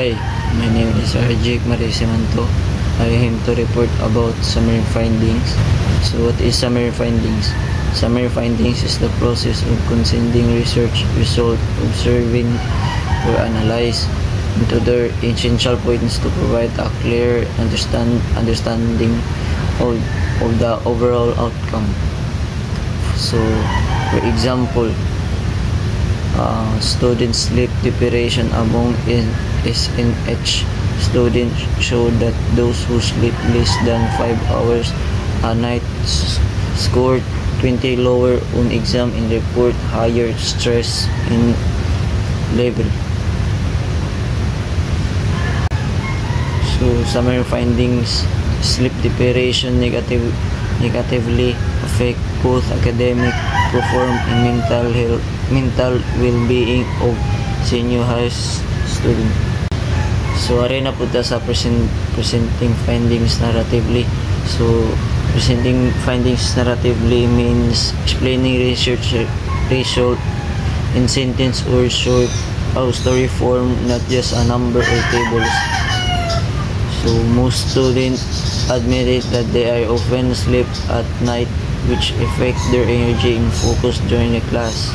Hi, my name is Arjik Marisimanto. I am to report about summary findings. So what is summary findings? Summary findings is the process of consenting research result, observing or analyze into their essential points to provide a clear understanding of the overall outcome. So, for example, student sleep deprivation among SNH students showed that those who sleep less than 5 hours a night scored 20 lower on exam and report higher stress in level. So, summary findings: sleep deprivation negatively affect both academic performance and mental well-being of senior high student. So, ari na po ta sa presenting findings narratively. So, presenting findings narratively means explaining research result in sentence or short story form, not just a number or tables. So, most students admitted that they are often sleep at night, which affect their energy and focus during the class.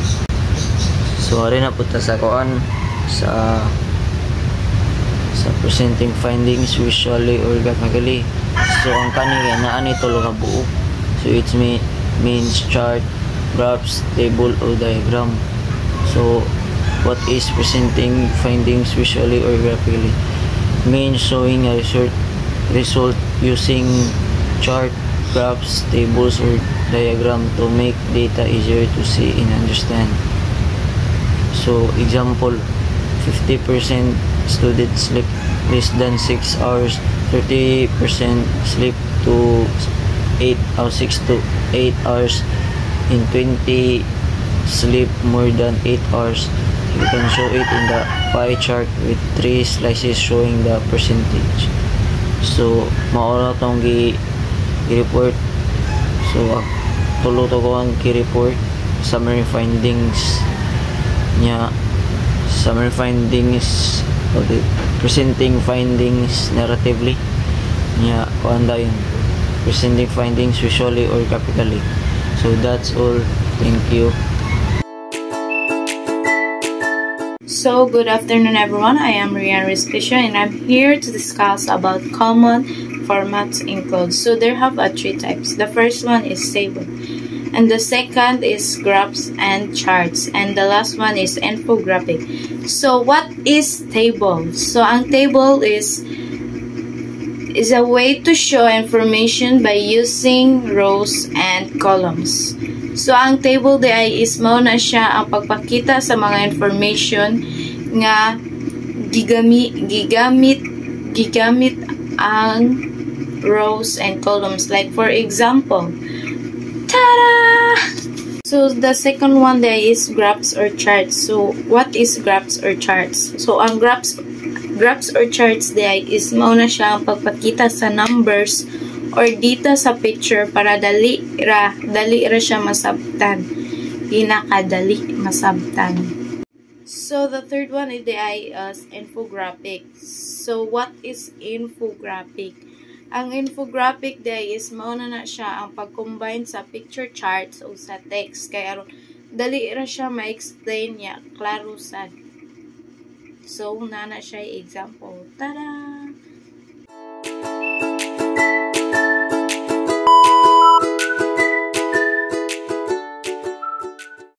So, ari na po ta sa kuan sa presenting findings visually or graphically. So, ang kanina naa ni tulo ka buo. So, it means chart, graphs, table, or diagram. So, what is presenting findings visually or graphically? Means showing a result using chart, graphs, tables, or diagram to make data easier to see and understand. So, example, 50% students sleep less than 6 hours, 30% sleep to 6 to 8 hours, and 20 sleep more than 8 hours. You can show it in the pie chart with 3 slices showing the percentage. So, maura tong gi-report. So, tulo to ko ang gi-report. Summary findings niya. Summary findings, okay, presenting findings narratively niya. Kuanda yun. Presenting findings visually or graphically. So, that's all. Thank you. So, good afternoon everyone. I am Rian Respisha and I'm here to discuss about common formats in codes. So, there have 3 types. The first one is table, and the second is graphs and charts, and the last one is infographic. So, what is table? So, ang table is a way to show information by using rows and columns. So, ang table di is mao na siya ang pagpakita sa mga information nga gigamit ang rows and columns. Like, for example, tada! So, the second one there is graphs or charts. So, what is graphs or charts? So, ang graphs or charts there is mao na siya ang pagpakita sa numbers or data sa picture para dali ra siya masabtan. Pinakadali masabtan. So, the third one is infographic. So, what is infographic? Ang infographic day is mao na siya ang pag-combine sa picture charts o sa text. Kaya dali ra siya ma-explain niya klaro sad. So, na siya example. Tada!